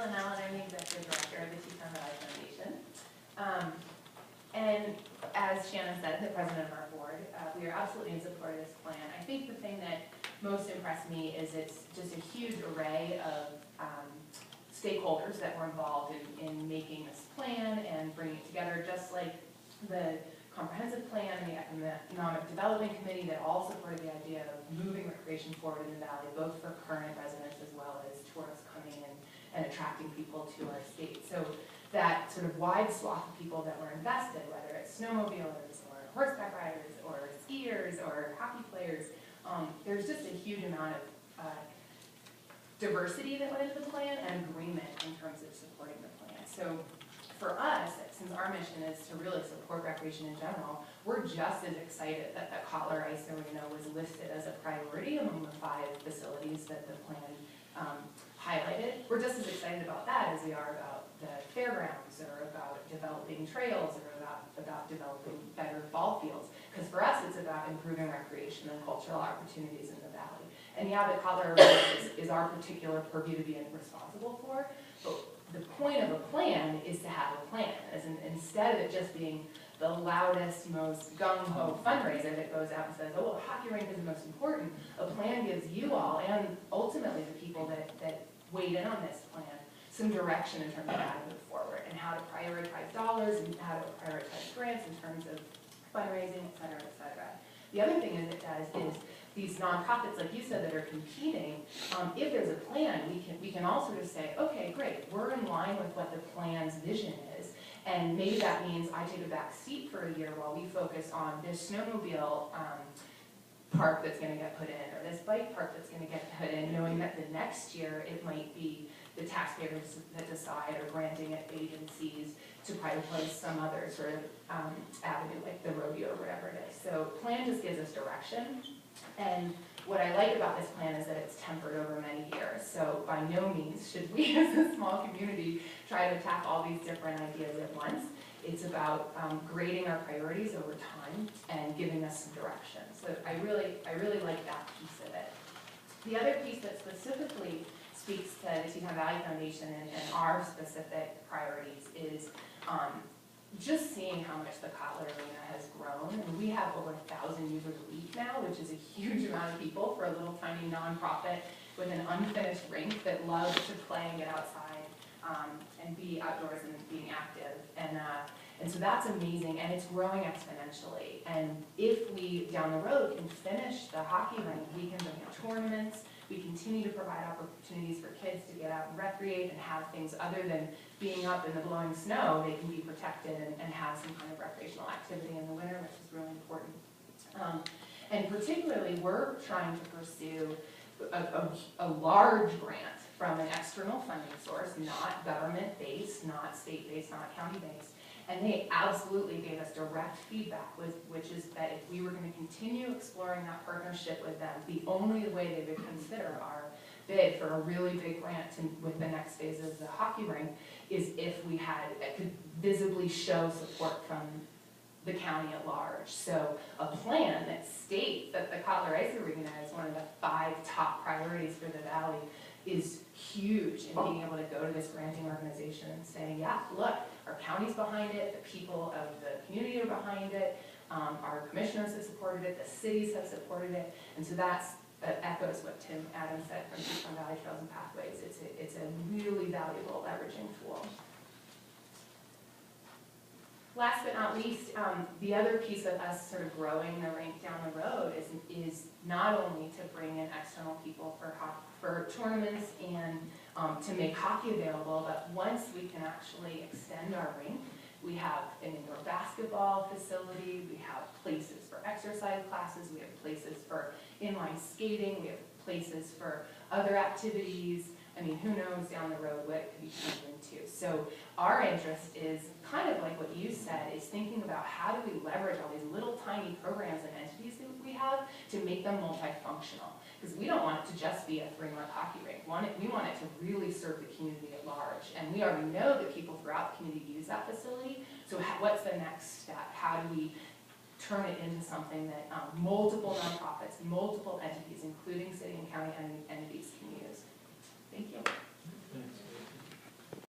Linnell, and I'm the Executive Director of the Teton Foundation. And as Shannon said, the President of our board, we are absolutely in support of this plan. I think the thing that most impressed me is it's just a huge array of stakeholders that were involved in making this plan and bringing it together, just like the comprehensive plan and the Economic Development Committee that all supported the idea of moving recreation forward in the valley, both for current residents as well as tourists coming in and attracting people to our state. So that sort of wide swath of people that were invested, whether it's snowmobilers or horseback riders or skiers or hockey players, there's just a huge amount of diversity that went into the plan and agreement in terms of supporting the plan. So for us, since our mission is to really support recreation in general, we're just as excited that the Kotler Ice Arena was listed as a priority among the 5 facilities that the plan highlighted. We're just as excited about that as we are about the fairgrounds or about developing trails or about developing better ball fields. Because for us, it's about improving recreation and cultural opportunities in the valley. And yeah, the Kotler Arena is our particular purview to be responsible for, but the point of a plan is to have a plan, instead of it just being the loudest, most gung-ho fundraiser that goes out and says, oh, well, hockey rink is the most important. A plan gives you all, and ultimately the people that weighed in on this plan, some direction in terms of how to move forward and how to prioritize dollars and how to prioritize grants in terms of fundraising, et cetera, et cetera. The other thing it does is these nonprofits, like you said, that are competing, if there's a plan, we can all sort of say, okay, great, we're in line with what the plan's vision is, and maybe that means I take a back seat for a year while we focus on this snowmobile park that's going to get put in, or this bike park that's going to get put in, knowing that the next year it might be the taxpayers that decide, or granting it agencies to prioritize some other sort of avenue, like the rodeo or whatever it is. So plan just gives us direction. And what I like about this plan is that it's tempered over many years. So by no means should we as a small community try to attack all these different ideas at once. It's about grading our priorities over time and giving us some direction. So I really like that piece of it. The other piece that specifically speaks to the Teton Valley Foundation and our specific priorities is just seeing how much the Kotler Arena has grown. And we have over 1,000 users a week now, which is a huge amount of people for a little tiny nonprofit with an unfinished rink that loves to play and get outside and be outdoors and being active. And so that's amazing, and it's growing exponentially. And if we, down the road, can finish the hockey rink, we can bring in tournaments, we continue to provide opportunities for kids to get out and recreate and have things other than being up in the blowing snow. They can be protected and have some kind of recreational activity in the winter, which is really important. And particularly, we're trying to pursue a large grant from an external funding source, not government-based, not state-based, not county-based. And they absolutely gave us direct feedback, which is that if we were going to continue exploring that partnership with them, the only way they would consider our bid for a really big grant with the next phase of the hockey rink is if we could visibly show support from the county at large. So a plan that states that the Kotler Ice Arena is one of the 5 top priorities for the valley is huge in being able to go to this granting organization and saying, yeah, look, our county's behind it, the people of the community are behind it, our commissioners have supported it, the cities have supported it, and so that echoes what Tim Adams said from Teton Valley Trails and Pathways. It's a really valuable leveraging tool. Last but not least, the other piece of us sort of growing the rink down the road is not only to bring in external people for tournaments and to make hockey available, but once we can actually extend our rink, we have an indoor basketball facility, we have places for exercise classes, we have places for inline skating, we have places for other activities. I mean, who knows down the road what it could be turned into. So our interest is kind of like what you said, is thinking about how do we leverage all these little tiny programs and entities that we have to make them multifunctional. Because we don't want it to just be a 3-month hockey rink. We want it to really serve the community at large. And we already know that people throughout the community use that facility. So what's the next step? How do we turn it into something that multiple nonprofits, multiple entities, including city and county entities, can use? Thank you.